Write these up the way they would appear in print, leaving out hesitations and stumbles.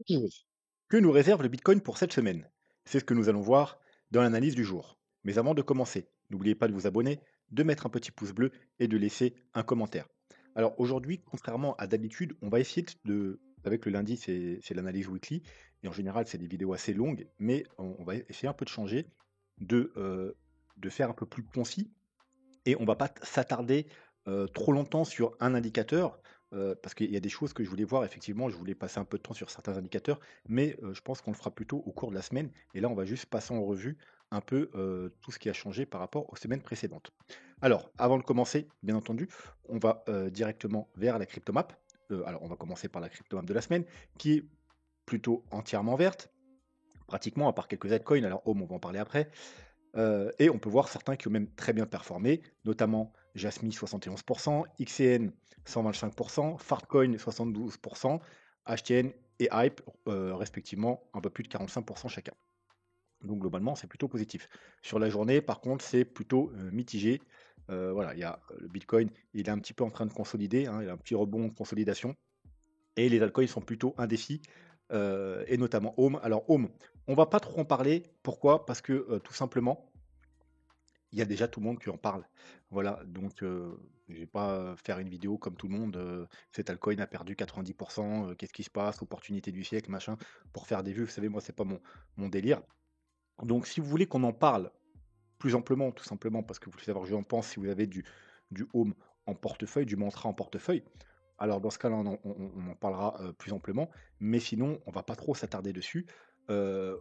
Que nous réserve le Bitcoin pour cette semaine? C'est ce que nous allons voir dans l'analyse du jour. Mais avant de commencer, n'oubliez pas de vous abonner, de mettre un petit pouce bleu et de laisser un commentaire. Alors aujourd'hui, contrairement à d'habitude, on va essayer avec le lundi, c'est l'analyse weekly, et en général, c'est des vidéos assez longues, mais on va essayer un peu de changer, de, euh, de faire un peu plus concis et on va pas s'attarder trop longtemps sur un indicateur, parce qu'il y a des choses que je voulais voir. Effectivement, je voulais passer un peu de temps sur certains indicateurs, mais je pense qu'on le fera plutôt au cours de la semaine. Et là, on va juste passer en revue un peu tout ce qui a changé par rapport aux semaines précédentes. Alors, avant de commencer, bien entendu, on va directement vers la cryptomap. Alors, on va commencer par la cryptomap de la semaine, qui est plutôt entièrement verte, pratiquement, à part quelques altcoins. Alors, Home, on va en parler après. Et on peut voir certains qui ont même très bien performé, notamment Jasmy 71%, XCN 125%, Fartcoin 72%, HTN et Hype respectivement un peu plus de 45% chacun. Donc globalement, c'est plutôt positif. Sur la journée, par contre, c'est plutôt mitigé. Voilà, il y a le Bitcoin, il est un petit peu en train de consolider, hein, il a un petit rebond de consolidation. Et les altcoins sont plutôt indécis, et notamment Home. Alors Home, on va pas trop en parler. Pourquoi? Parce que tout simplement, il y a déjà tout le monde qui en parle. Voilà, donc je vais pas faire une vidéo comme tout le monde, cet altcoin a perdu 90%, qu'est-ce qui se passe? Opportunité du siècle, machin, pour faire des vues. Vous savez, moi, c'est pas mon délire. Donc si vous voulez qu'on en parle plus amplement, tout simplement parce que vous voulez savoir ce que j'en pense, si vous avez du Home en portefeuille, du Mantra en portefeuille, alors dans ce cas-là, on en parlera plus amplement. Mais sinon, on va pas trop s'attarder dessus. Euh,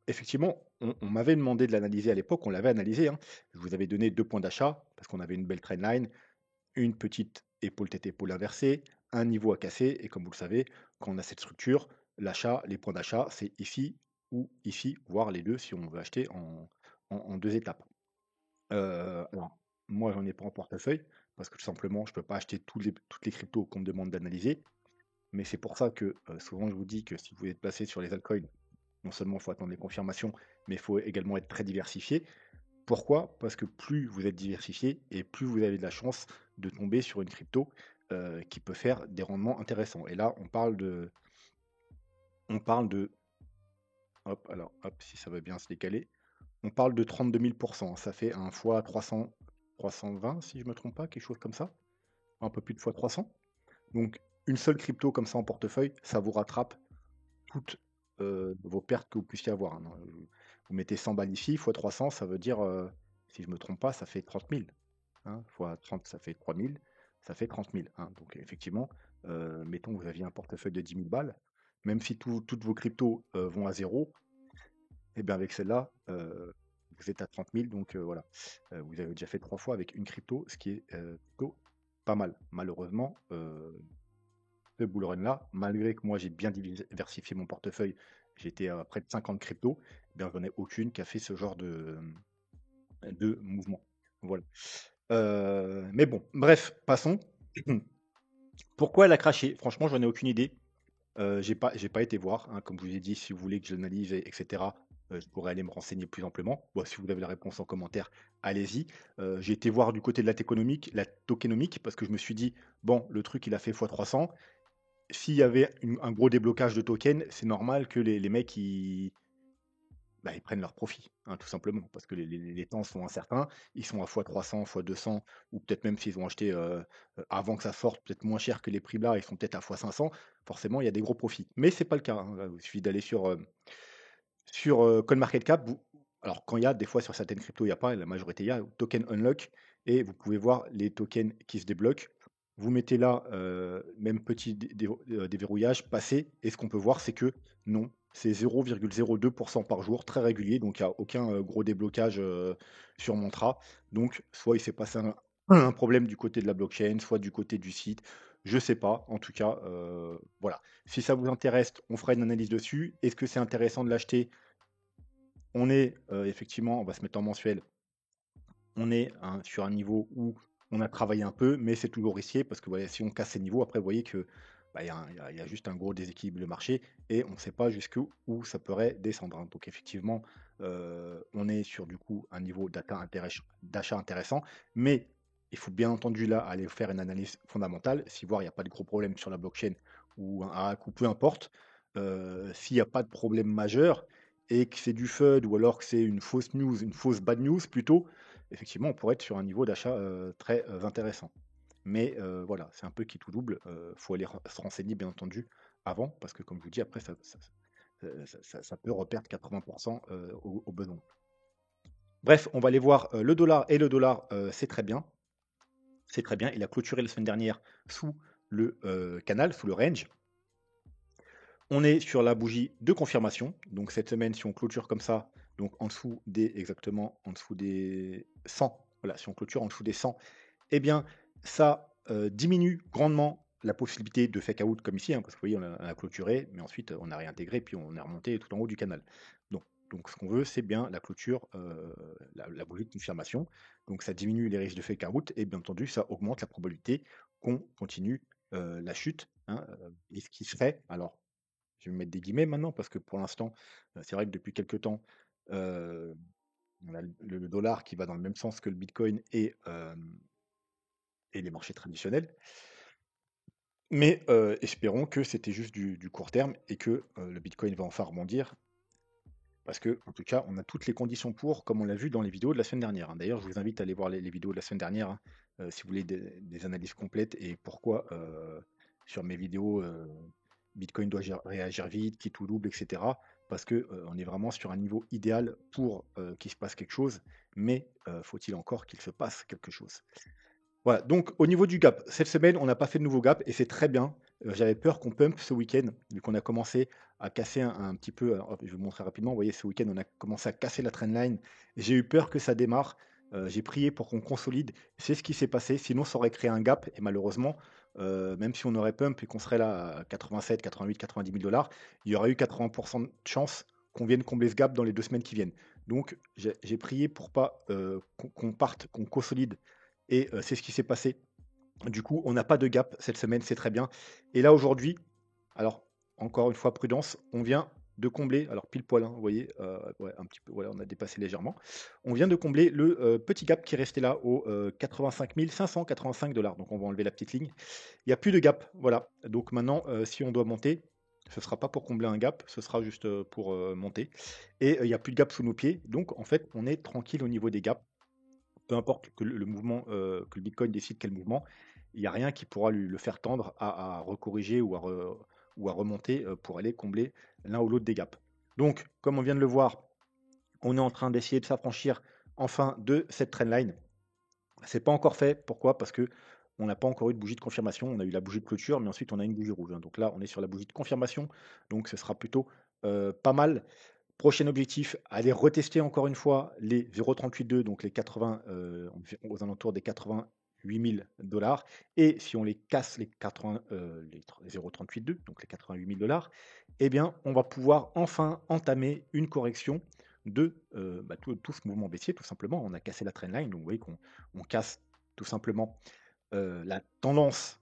Effectivement, on m'avait demandé de l'analyser à l'époque, on l'avait analysé, hein. Je vous avais donné 2 points d'achat, parce qu'on avait une belle trendline, une petite épaule tête épaule inversée, un niveau à casser, et comme vous le savez, quand on a cette structure, l'achat, les points d'achat, c'est ici ou ici, voire les deux si on veut acheter en 2 étapes. Alors, moi, j'en ai pas en portefeuille, parce que tout simplement, je peux pas acheter toutes les cryptos qu'on me demande d'analyser. Mais c'est pour ça que souvent je vous dis que si vous êtes placé sur les altcoins, non seulement il faut attendre les confirmations, mais il faut également être très diversifié. Pourquoi? Parce que plus vous êtes diversifié et plus vous avez de la chance de tomber sur une crypto qui peut faire des rendements intéressants. Et là, on parle de, hop, alors, hop, si ça veut bien se décaler, on parle de 32 000 ça fait un fois 300, 320, si je ne me trompe pas, quelque chose comme ça, un peu plus de fois 300. Donc, une seule crypto comme ça en portefeuille, ça vous rattrape toutes vos pertes que vous puissiez avoir, hein. Vous mettez 100 balles ici, fois 300, ça veut dire, si je ne me trompe pas, ça fait 30 000. Hein, fois 30, ça fait 3 000, ça fait 30 000. Hein. Donc effectivement, mettons que vous aviez un portefeuille de 10 000 balles, même si toutes vos cryptos vont à zéro, et bien avec celle-là, vous êtes à 30 000. Donc voilà, vous avez déjà fait 3 fois avec une crypto, ce qui est plutôt pas mal. Malheureusement, ce bull run-là, malgré que moi j'ai bien diversifié mon portefeuille, j'étais à près de 50 cryptos, eh bien j'en ai aucune qui a fait ce genre de mouvement. Voilà. Mais bon, bref, passons. Pourquoi elle a craché? Franchement, j'en ai aucune idée. J'ai pas été voir, hein, comme je vous ai dit, si vous voulez que je l'analyse, etc., je pourrais aller me renseigner plus amplement. Bon, si vous avez la réponse en commentaire, allez-y. J'ai été voir du côté de la tokenomique, parce que je me suis dit, bon, le truc, il a fait x300. S'il y avait un gros déblocage de tokens, c'est normal que les mecs, ils prennent leur profit, hein, tout simplement, parce que les temps sont incertains, ils sont à x300, x200, ou peut-être même s'ils ont acheté avant que ça sorte, peut-être moins cher que les prix là, ils sont peut-être à x500, forcément, il y a des gros profits. Mais c'est pas le cas, hein. Il suffit d'aller sur CoinMarketCap. Alors, quand il y a, des fois sur certaines cryptos, il n'y a pas, la majorité, il y a token unlock, et vous pouvez voir les tokens qui se débloquent. Vous mettez là, même petit déverrouillage, passé, et ce qu'on peut voir, c'est que non, c'est 0,02% par jour, très régulier, donc il n'y a aucun gros déblocage sur Montra. Donc, soit il s'est passé un problème du côté de la blockchain, soit du côté du site, je sais pas. En tout cas, voilà. Si ça vous intéresse, on fera une analyse dessus. Est-ce que c'est intéressant de l'acheter? On est effectivement, on va se mettre en mensuel, on est hein, sur un niveau où on a travaillé un peu, mais c'est toujours risqué parce que voilà, si on casse ces niveaux, après, vous voyez que il y a juste un gros déséquilibre de marché et on ne sait pas jusqu'où ça pourrait descendre, hein. Donc effectivement, on est sur du coup un niveau d'achat intéressant, mais il faut bien entendu là aller faire une analyse fondamentale, si voir il n'y a pas de gros problème sur la blockchain ou un hack ou peu importe. s'il n'y a pas de problème majeur et que c'est du FUD ou alors que c'est une fausse news, une fausse bad news plutôt, effectivement, on pourrait être sur un niveau d'achat très intéressant. Mais voilà, c'est un peu qui tout double. Faut aller se renseigner, bien entendu, avant, parce que comme je vous dis, après, ça peut reperdre 80% au besoin. Bref, on va aller voir le dollar, et le dollar, c'est très bien. C'est très bien. Il a clôturé la semaine dernière sous le canal, sous le range. On est sur la bougie de confirmation. Donc cette semaine, si on clôture comme ça, donc en dessous des, exactement, en dessous des 100, voilà, si on clôture en dessous des 100, eh bien, ça diminue grandement la possibilité de fake out comme ici, hein, parce que vous voyez, on a clôturé, mais ensuite on a réintégré, puis on est remonté tout en haut du canal. Donc, donc ce qu'on veut, c'est bien la clôture, la bougie de confirmation. Donc ça diminue les risques de fake out, et bien entendu, ça augmente la probabilité qu'on continue la chute. Hein, et ce qui serait, alors je vais me mettre des guillemets maintenant parce que pour l'instant, c'est vrai que depuis quelques temps, heu, on a le dollar qui va dans le même sens que le bitcoin et les marchés traditionnels. Mais espérons que c'était juste du court terme et que le bitcoin va enfin rebondir parce que en tout cas, on a toutes les conditions pour, comme on l'a vu dans les vidéos de la semaine dernière, hein. D'ailleurs, je vous invite à aller voir les vidéos de la semaine dernière, hein, si vous voulez des analyses complètes et pourquoi, sur mes vidéos, Bitcoin doit réagir vite, qui tout double, et cetera. Parce que, on est vraiment sur un niveau idéal pour, qu'il se passe quelque chose, mais, faut-il encore qu'il se passe quelque chose? Voilà, donc au niveau du gap, cette semaine, on n'a pas fait de nouveau gap et c'est très bien. J'avais peur qu'on pump ce week-end, vu qu'on a commencé à casser un petit peu. Alors, hop, je vais vous montrer rapidement. Vous voyez, ce week-end, on a commencé à casser la trendline. J'ai eu peur que ça démarre. J'ai prié pour qu'on consolide. C'est ce qui s'est passé. Sinon, ça aurait créé un gap. Et malheureusement, même si on aurait pump et qu'on serait là à 87, 88, 90 000 dollars, il y aurait eu 80% de chance qu'on vienne combler ce gap dans les 2 semaines qui viennent. Donc, j'ai prié pour pas qu'on parte, qu'on consolide et c'est ce qui s'est passé. Du coup, on n'a pas de gap cette semaine, c'est très bien. Et là, aujourd'hui, alors, encore une fois, prudence, on vient de combler, alors pile poil, hein, vous voyez, ouais, un petit peu, voilà, on a dépassé légèrement. On vient de combler le petit gap qui est resté là au 85 585 dollars. Donc, on va enlever la petite ligne. Il n'y a plus de gap, voilà. Donc, maintenant, si on doit monter, ce ne sera pas pour combler un gap, ce sera juste pour monter. Et il n'y a plus de gap sous nos pieds. Donc, en fait, on est tranquille au niveau des gaps, peu importe que le mouvement, que le Bitcoin décide quel mouvement, il n'y a rien qui pourra le faire tendre à recorriger ou à remonter pour aller combler l'un ou l'autre des gaps. Donc, comme on vient de le voir, on est en train d'essayer de s'affranchir enfin de cette trendline. C'est pas encore fait. Pourquoi? Parce que on n'a pas encore eu de bougie de confirmation. On a eu la bougie de clôture, mais ensuite on a une bougie rouge, hein. Donc là, on est sur la bougie de confirmation. Donc ce sera plutôt pas mal. Prochain objectif, aller retester encore une fois les 0,382, donc les 80, aux alentours des 88 000 dollars. Et si on les casse, les 80, les 0,382, donc les 88 000 dollars, eh bien, on va pouvoir enfin entamer une correction de tout ce mouvement baissier, tout simplement. On a cassé la trendline, donc vous voyez qu'on casse tout simplement la tendance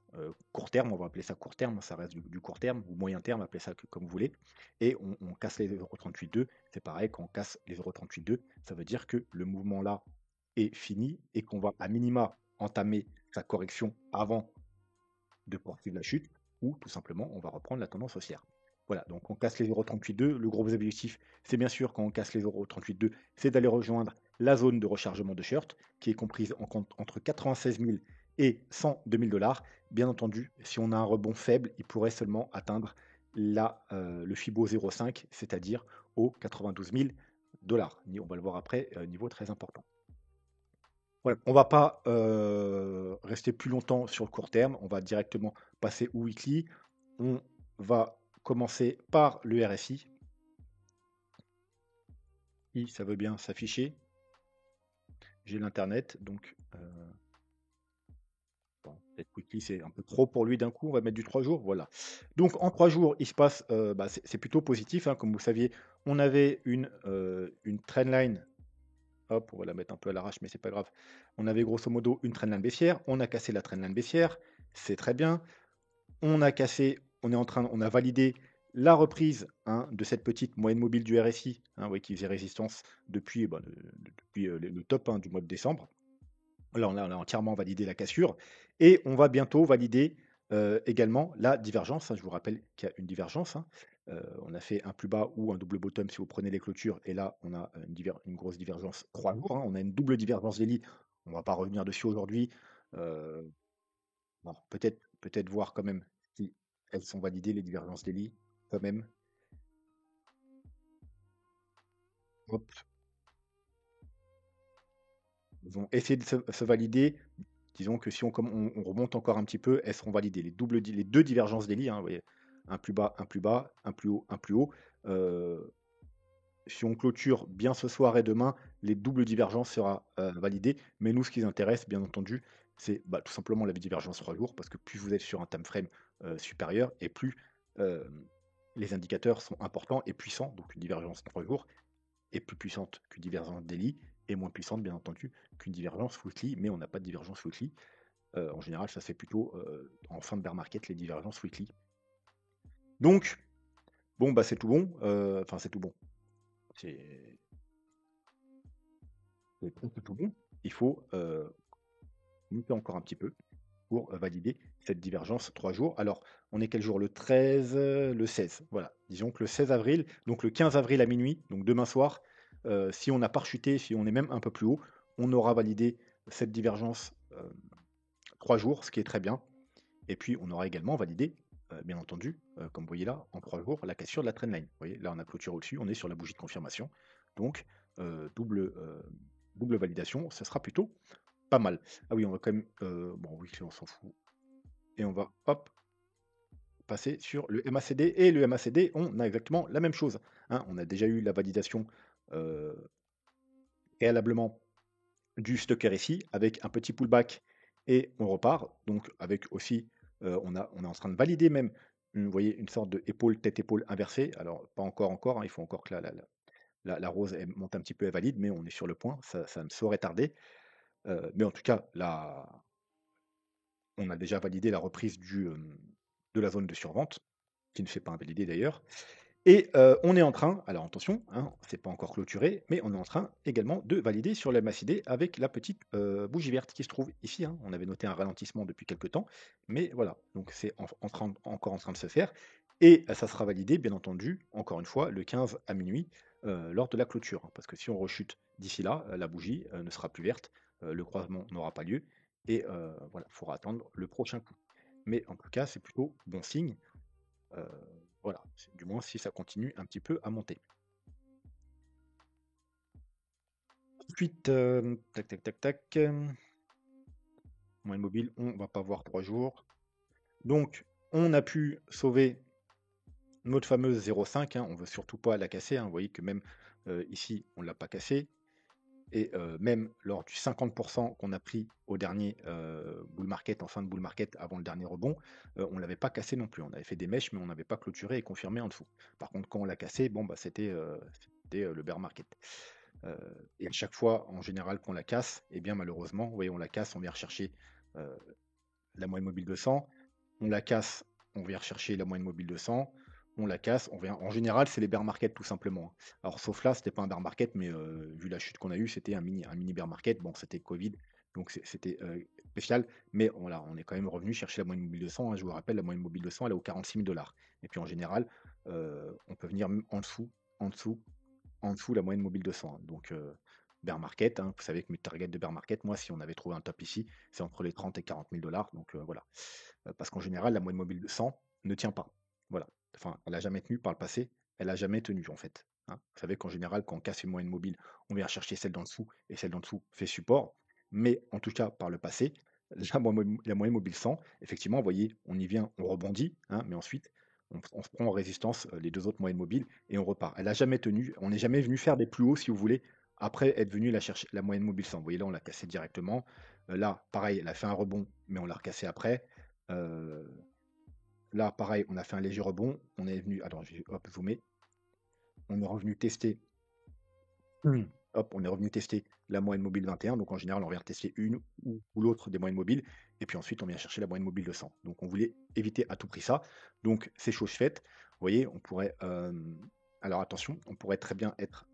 court terme, on va appeler ça court terme, ça reste du court terme, ou moyen terme, appelez ça comme vous voulez, et on casse les 0,382, c'est pareil, quand on casse les 0,382, ça veut dire que le mouvement là est fini et qu'on va à minima entamer sa correction avant de poursuivre la chute, ou tout simplement on va reprendre la tendance haussière. Voilà, donc on casse les 0,382. Le gros objectif, c'est bien sûr quand on casse les 0,382, c'est d'aller rejoindre la zone de rechargement de short, qui est comprise entre 96 000 et 102 000 dollars. Bien entendu, si on a un rebond faible, il pourrait seulement atteindre le FIBO 0,5, c'est-à-dire aux 92 000 dollars. On va le voir après, niveau très important. Voilà, on va pas rester plus longtemps sur le court terme, on va directement passer au weekly. On va commencer par le RSI, si ça veut bien s'afficher. J'ai l'internet, donc bon, peut-être weekly c'est un peu trop pour lui d'un coup, on va mettre du 3 jours, voilà. Donc en 3 jours, il se passe, c'est plutôt positif, hein, comme vous saviez, on avait une trendline. Hop, on va la mettre un peu à l'arrache, mais c'est pas grave. On avait grosso modo une trendline baissière. On a cassé la trendline baissière. C'est très bien. On a cassé, on a validé la reprise, hein, de cette petite moyenne mobile du RSI, hein, ouais, qui faisait résistance depuis, depuis le top, hein, du mois de décembre. Là, on a entièrement validé la cassure. Et on va bientôt valider Également la divergence, hein, je vous rappelle qu'il y a une divergence, hein. On a fait un plus bas ou un double bottom si vous prenez les clôtures et là on a une grosse divergence 3 jours, hein. On a une double divergence daily. On va pas revenir dessus aujourd'hui. Heu, bon peut-être voir quand même si elles sont validées les divergences daily quand même. Hop, elles vont essayer de se valider. Disons que si on remonte encore un petit peu, elles seront validées. Les 2 divergences daily, hein, vous voyez? Un plus bas, un plus bas, un plus haut, un plus haut. Heu Si on clôture bien ce soir et demain, les doubles divergences sera, validées. Mais nous, ce qui nous intéresse, bien entendu, c'est, bah, tout simplement la divergence 3 jours, parce que plus vous êtes sur un time frame, supérieur et plus, les indicateurs sont importants et puissants. Donc une divergence 3 jours est plus puissante qu'une divergence daily et moins puissante, bien entendu, qu'une divergence weekly, mais on n'a pas de divergence weekly. En général, ça se fait plutôt, en fin de bear market, les divergences weekly. Donc bon, bah, c'est tout bon, enfin, c'est tout bon. C'est presque tout bon. Il faut, monter encore un petit peu pour, valider cette divergence 3 jours. Alors, on est quel jour? Le 13, le 16, voilà. Disons que le 16 avril, donc le 15 avril à minuit, donc demain soir, si on n'a pas rechuté, si on est même un peu plus haut, on aura validé cette divergence, 3 jours, ce qui est très bien. Et puis, on aura également validé, bien entendu, comme vous voyez là, en 3 jours, la cassure de la trendline. Vous voyez, là, on a clôturé au-dessus, on est sur la bougie de confirmation. Donc, double validation, ce sera plutôt pas mal. Ah oui, on va quand même, bon oui, on s'en fout. Et on va, hop, passer sur le MACD. Et le MACD, on a exactement la même chose, hein. On a déjà eu la validation, heu, préalablement du Stocher ici, avec un petit pullback et on repart. Donc avec aussi, on est en train de valider même, vous voyez, une sorte de épaule, tête-épaule inversée. Alors pas encore, hein, il faut encore que la rose, elle monte un petit peu, elle valide, mais on est sur le point, ça ne saurait tarder. Mais en tout cas, là, on a déjà validé la reprise de la zone de survente, qui ne fait pas invalider d'ailleurs. Et on est en train, alors attention, hein, c'est pas encore clôturé, mais on est en train également de valider sur la MACD avec la petite bougie verte qui se trouve ici, hein. On avait noté un ralentissement depuis quelques temps, mais voilà, donc c'est encore en train de se faire. Et ça sera validé, bien entendu, encore une fois, le 15 à minuit, lors de la clôture, hein. Parce que si on rechute d'ici là, la bougie ne sera plus verte, le croisement n'aura pas lieu, et voilà, il faudra attendre le prochain coup. Mais en tout cas, c'est plutôt bon signe. Heu, voilà, du moins si ça continue un petit peu à monter. Ensuite, tac, tac, tac, tac, moyenne mobile, on va pas voir 3 jours. Donc, on a pu sauver notre fameuse 0,5, hein, on veut surtout pas la casser, hein. Vous voyez que même, ici, on l'a pas cassée et même lors du 50 qu'on a pris au dernier, bull market, en fin de bull market avant le dernier rebond, on l'avait pas cassé non plus. On avait fait des mèches, mais on n'avait pas clôturé et confirmé en dessous. Par contre, quand on l'a cassé, bon, bah, c'était, le bear market. Heu et à chaque fois, en général, qu'on la casse, eh bien, malheureusement, vous voyez, on la casse, on vient rechercher, heu, la moyenne mobile 200. On la casse, on vient rechercher la moyenne mobile 200. On la casse, on vient en général, c'est les bear market tout simplement, hein. Alors sauf là, c'était pas un bear market, mais vu la chute qu'on a eue, c'était un mini bear market. Bon, c'était Covid, donc c'était, spécial, mais voilà, on est quand même revenu chercher la moyenne mobile 200, hein. Je vous rappelle, la moyenne mobile 200, elle est aux 46 000 et puis en général, on peut venir même en dessous en dessous la moyenne mobile 200, hein. Donc, bear market, hein, vous savez que mes targets de bear market, moi, si on avait trouvé un top ici, c'est entre les 30 et 40 000 donc, voilà. Parce qu'en général, la moyenne mobile de 100 ne tient pas. Voilà. Enfin, elle a jamais tenu par le passé, elle a jamais tenu, en fait, hein. Vous savez qu'en général, quand on casse une moyenne mobile, on vient chercher celle d'en dessous et celle d'en dessous fait support. Mais en tout cas, par le passé, la moyenne mobile 100, effectivement, vous voyez, on y vient, on rebondit, hein, mais ensuite, on se prend en résistance, les 2 autres moyennes mobiles et on repart. Elle a jamais tenu, on n'est jamais venu faire des plus hauts, si vous voulez, après être venu la chercher la moyenne mobile 100. Vous voyez là, on l'a cassée directement. Là, pareil, elle a fait un rebond, mais on l'a recassée après. Heu, Là, pareil, on a fait un léger rebond. On est venu, attends, je vais hop zoomer. On est revenu tester, hop, on est revenu tester la moyenne mobile 21. Donc en général, on vient tester une ou l'autre des moyennes mobiles. Et puis ensuite, on vient chercher la moyenne mobile de 100. Donc on voulait éviter à tout prix ça. Donc c'est chose faite. Vous voyez, on pourrait. Alors attention, on pourrait très bien être.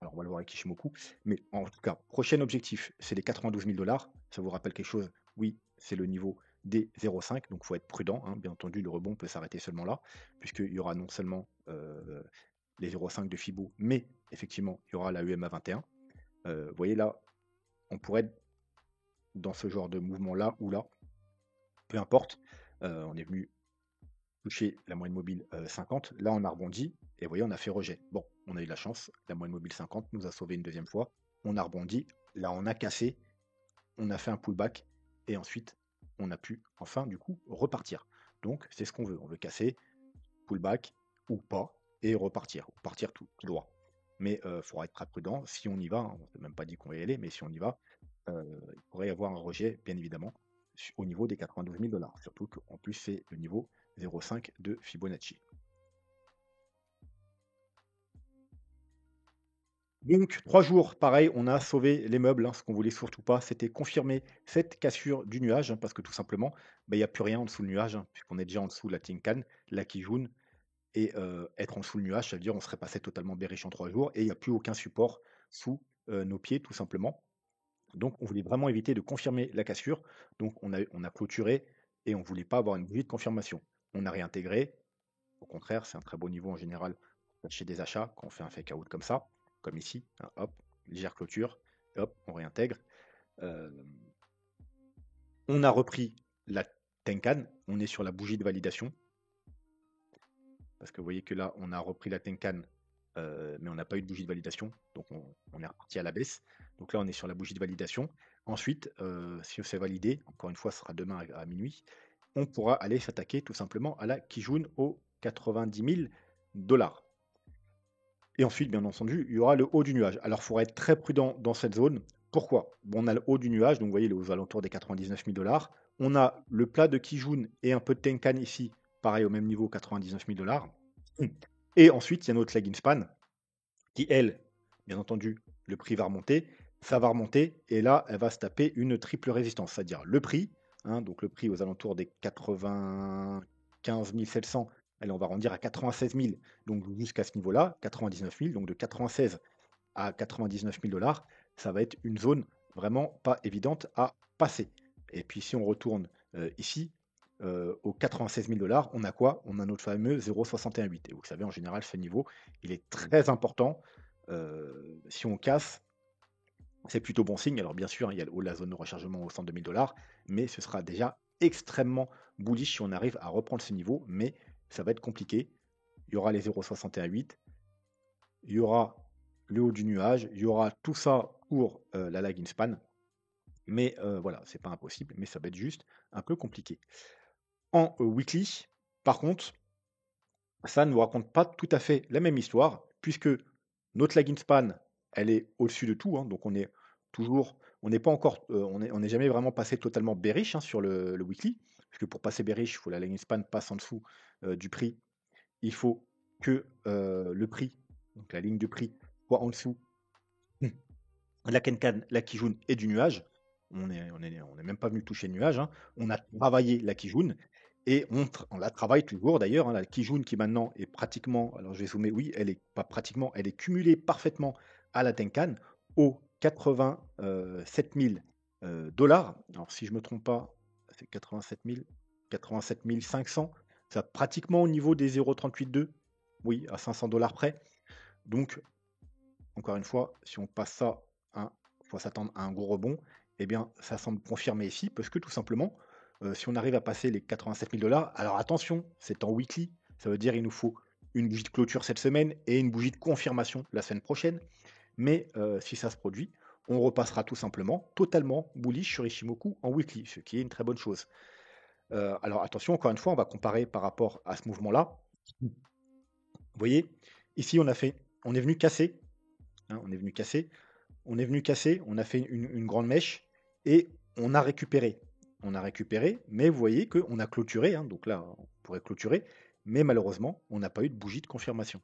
Alors on va le voir avec Kishimoku. Mais en tout cas, prochain objectif, c'est les 92 000 $. Ça vous rappelle quelque chose? Oui, c'est le niveau des 0,5. Donc il faut être prudent, hein. Bien entendu, le rebond peut s'arrêter seulement là, puisqu'il y aura non seulement les 0,5 de Fibo, mais effectivement, il y aura la EMA 21. Vous voyez là, on pourrait être dans ce genre de mouvement là ou là, peu importe. On est venu toucher la moyenne mobile 50. Là, on a rebondi et vous voyez, on a fait rejet. Bon, on a eu de la chance. La moyenne mobile 50 nous a sauvé une deuxième fois. On a rebondi. Là, on a cassé. On a fait un pullback. Et ensuite, on a pu enfin, du coup, repartir. Donc, c'est ce qu'on veut. On veut casser, pullback ou pas, et repartir. Ou partir tout droit. Mais il faudra être très prudent. Si on y va, hein, on ne s'est même pas dit qu'on va y aller, mais si on y va, il pourrait y avoir un rejet, bien évidemment, au niveau des 92 000 dollars. Surtout qu'en plus, c'est le niveau 0,5 de Fibonacci. Donc, 3 jours, pareil, on a sauvé les meubles, hein. Ce qu'on voulait surtout pas, c'était confirmer cette cassure du nuage, hein, parce que tout simplement, bah, il n'y a plus rien en dessous le nuage, hein, puisqu'on est déjà en dessous de la Tinkan, la Kijun, et être en dessous le nuage, ça veut dire on serait passé totalement bearish en 3 jours, et il n'y a plus aucun support sous nos pieds, tout simplement. Donc, on voulait vraiment éviter de confirmer la cassure. Donc, on a clôturé et on ne voulait pas avoir une bougie de confirmation. On a réintégré. Au contraire, c'est un très beau niveau en général chez des achats quand on fait un fake out comme ça, comme ici. Hein, hop, légère clôture. Et hop, on réintègre. Euh, on a repris la Tenkan. On est sur la bougie de validation. Parce que vous voyez que là, on a repris la Tenkan, mais on n'a pas eu de bougie de validation. Donc on est reparti à la baisse. Donc là, on est sur la bougie de validation. Ensuite, si on s'est validé, encore une fois, ce sera demain à minuit, on pourra aller s'attaquer tout simplement à la Kijun aux 90 000 dollars. Et ensuite, bien entendu, il y aura le haut du nuage. Alors, il faudra être très prudent dans cette zone. Pourquoi? Bon, on a le haut du nuage, donc vous voyez, aux alentours des 99 000 dollars. On a le plat de Kijun et un peu de Tenkan ici, pareil au même niveau, 99 000 dollars. Et ensuite, il y a notre lagging span qui, elle, bien entendu, le prix va remonter, ça va remonter, et là, elle va se taper une triple résistance, c'est-à-dire le prix, hein, donc le prix aux alentours des 95 700, allez, on va arrondir à 96 000, donc jusqu'à ce niveau-là, 99 000, donc de 96 à 99 000 dollars, ça va être une zone vraiment pas évidente à passer. Et puis si on retourne ici, aux 96 000 dollars, on a quoi? On a notre fameux 0,618. Et vous savez, en général, ce niveau, il est très important. Si on casse, c'est plutôt bon signe. Alors bien sûr, hein, il y a la zone de rechargement au 102 000 dollars, mais ce sera déjà extrêmement bullish si on arrive à reprendre ce niveau, mais ça va être compliqué. Il y aura les 0,618, il y aura le haut du nuage, il y aura tout ça pour la lagging span, mais voilà, c'est pas impossible, mais ça va être juste un peu compliqué. En weekly, par contre, ça ne nous raconte pas tout à fait la même histoire, puisque notre lagging span, elle est au-dessus de tout, hein, donc on est toujours, on n'est pas encore, on n'est jamais vraiment passé totalement bearish, hein, sur le weekly, parce que pour passer bearish, il faut la lagging span passe en dessous du prix, il faut que le prix, donc la ligne de prix, soit en dessous la Kenkan, la Kijun et du nuage. On est même pas venu toucher le nuage, hein. On a travaillé la Kijun et on la travaille toujours d'ailleurs, hein, la Kijun qui maintenant est pratiquement, alors je vais zoomer, oui, elle est pas pratiquement, elle est cumulée parfaitement à la Tenkan aux 87 000 dollars. Alors si je me trompe pas, c'est 87 000, 87 500. Ça pratiquement au niveau des 0,382. Oui, à 500 dollars près. Donc encore une fois, si on passe ça, il faut s'attendre à un gros rebond, eh bien, ça semble confirmé ici, parce que tout simplement, si on arrive à passer les 87 000 dollars, alors attention, c'est en weekly, ça veut dire il nous faut une bougie de clôture cette semaine et une bougie de confirmation la semaine prochaine. Mais si ça se produit, on repassera tout simplement totalement bullish sur Ishimoku en weekly, ce qui est une très bonne chose. Alors attention, encore une fois, on va comparer par rapport à ce mouvement-là. Vous voyez, ici on est venu casser, hein, on a fait une grande mèche et on a récupéré. On a récupéré, mais vous voyez qu'on a clôturé, hein, donc là, on pourrait clôturer, mais malheureusement, on n'a pas eu de bougie de confirmation.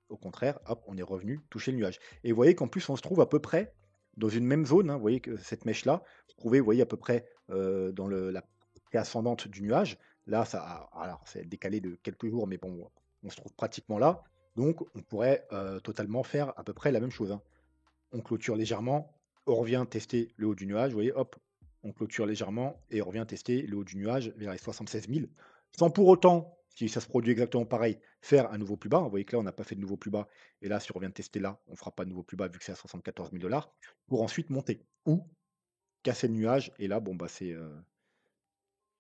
Au contraire, hop, on est revenu toucher le nuage. Et vous voyez qu'en plus, on se trouve à peu près dans une même zone, hein, vous voyez que cette mèche-là, se trouvait, vous voyez, à peu près dans la partie ascendante du nuage. Là, alors, c'est décalé de quelques jours, mais bon, on se trouve pratiquement là. Donc, on pourrait totalement faire à peu près la même chose, hein. On clôture légèrement, on revient tester le haut du nuage, vous voyez, hop, on clôture légèrement et on revient tester le haut du nuage vers les 76 000, sans pour autant, si ça se produit exactement pareil, faire un nouveau plus bas. Vous voyez que là, on n'a pas fait de nouveau plus bas. Et là, si on revient tester là, on ne fera pas de nouveau plus bas vu que c'est à 74 000 pour ensuite monter ou casser le nuage. Et là, bon, bah, c'est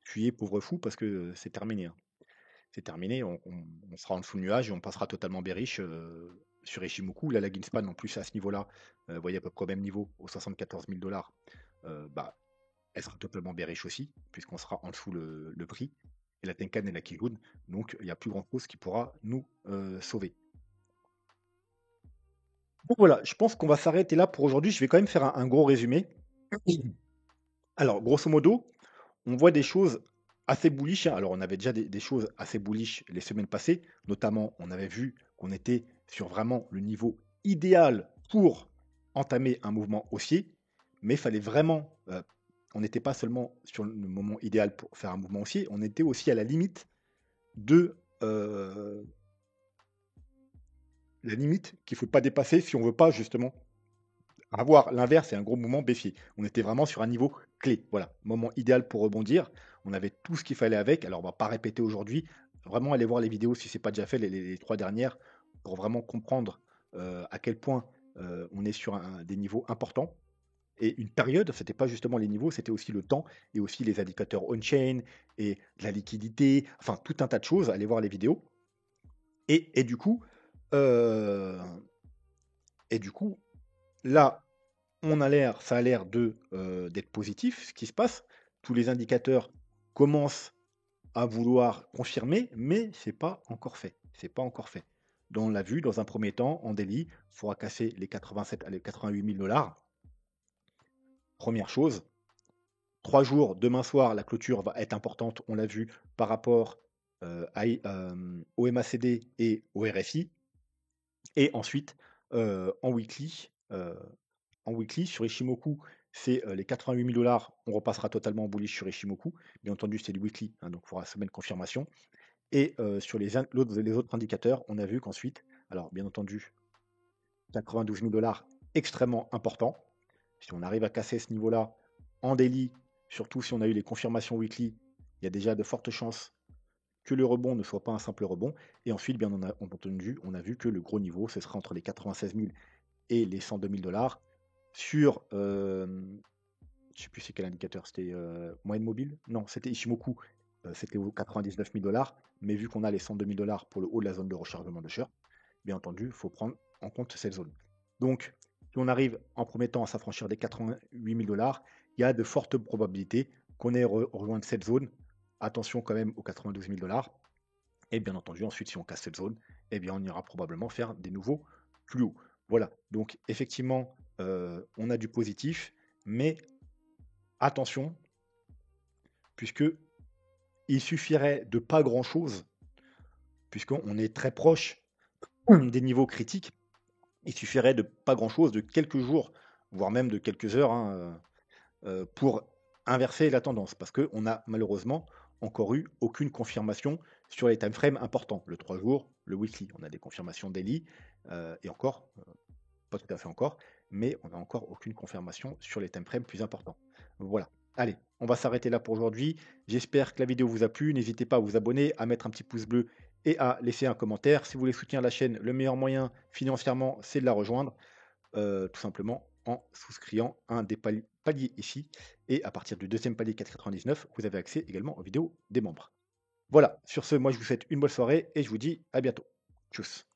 fuyez, pauvre fou, parce que c'est terminé, hein. C'est terminé. On sera en dessous le nuage et on passera totalement bearish sur Ishimoku. Là, la Ginspan, en plus, à ce niveau-là, vous voyez à peu près au même niveau, aux 74 000 bah, elle sera totalement bearish aussi, puisqu'on sera en dessous le prix, et la Tenkan et la Kijun, donc il n'y a plus grand chose qui pourra nous sauver. Donc voilà, je pense qu'on va s'arrêter là pour aujourd'hui. Je vais quand même faire un gros résumé. Alors, grosso modo, on voit des choses assez bullish, hein. Alors, on avait déjà des choses assez bullish les semaines passées, notamment, on avait vu qu'on était sur vraiment le niveau idéal pour entamer un mouvement haussier, mais il fallait vraiment, on n'était pas seulement sur le moment idéal pour faire un mouvement haussier, on était aussi à la limite de la limite qu'il ne faut pas dépasser si on ne veut pas justement avoir l'inverse et un gros mouvement baissier. On était vraiment sur un niveau clé. Voilà, moment idéal pour rebondir. On avait tout ce qu'il fallait avec. Alors, on va pas répéter aujourd'hui. Vraiment, allez voir les vidéos si ce n'est pas déjà fait, les trois dernières, pour vraiment comprendre à quel point on est sur des niveaux importants. Et une période, ce n'était pas justement les niveaux, c'était aussi le temps et aussi les indicateurs on-chain et la liquidité, enfin tout un tas de choses. Allez voir les vidéos. Et du coup, euh, et du coup, là, ça a l'air de d'être positif, ce qui se passe. Tous les indicateurs commencent à vouloir confirmer, mais c'est pas encore fait. C'est pas encore fait. On l'a vu dans un premier temps, en daily, il faudra casser les 87 à les 88 000 Première chose. 3 jours, demain soir, la clôture va être importante, on l'a vu, par rapport au MACD et au RSI. Et ensuite, en weekly, sur Ishimoku, c'est les 88 000 on repassera totalement en bullish sur Ishimoku. Bien entendu, c'est du weekly, hein, donc il faudra semaine confirmation. Et sur les autres indicateurs, on a vu qu'ensuite, alors bien entendu, 92 000 extrêmement important. Si on arrive à casser ce niveau-là en daily, surtout si on a eu les confirmations weekly, il y a déjà de fortes chances que le rebond ne soit pas un simple rebond. Et ensuite, bien entendu, on a vu que le gros niveau, ce sera entre les 96 000 et les 102 000 sur, je ne sais plus c'est quel indicateur, c'était moyenne mobile? Non, c'était Ishimoku, c'était aux 99 000 mais vu qu'on a les 102 000 pour le haut de la zone de rechargement de Sher, bien entendu, il faut prendre en compte cette zone. Donc, si on arrive en premier temps à s'affranchir des 88 000 il y a de fortes probabilités qu'on ait rejoint cette zone. Attention quand même aux 92 000 et bien entendu, ensuite, si on casse cette zone, eh bien, on ira probablement faire des nouveaux plus hauts. Voilà, donc effectivement, on a du positif, mais attention, puisque il suffirait de pas grand-chose, puisqu'on est très proche des niveaux critiques, il suffirait de pas grand-chose, de quelques jours, voire même de quelques heures, hein, pour inverser la tendance, parce qu'on a malheureusement encore eu aucune confirmation sur les time frames importants, le 3 jours, le weekly. On a des confirmations daily, et encore, pas tout à fait encore, mais on n'a encore aucune confirmation sur les time frames plus importants. Voilà. Allez, on va s'arrêter là pour aujourd'hui. J'espère que la vidéo vous a plu. N'hésitez pas à vous abonner, à mettre un petit pouce bleu et à laisser un commentaire. Si vous voulez soutenir la chaîne, le meilleur moyen financièrement, c'est de la rejoindre, tout simplement en souscrivant un des paliers ici. Et à partir du deuxième palier 4,99, vous avez accès également aux vidéos des membres. Voilà, sur ce, moi je vous souhaite une bonne soirée et je vous dis à bientôt. Tchuss.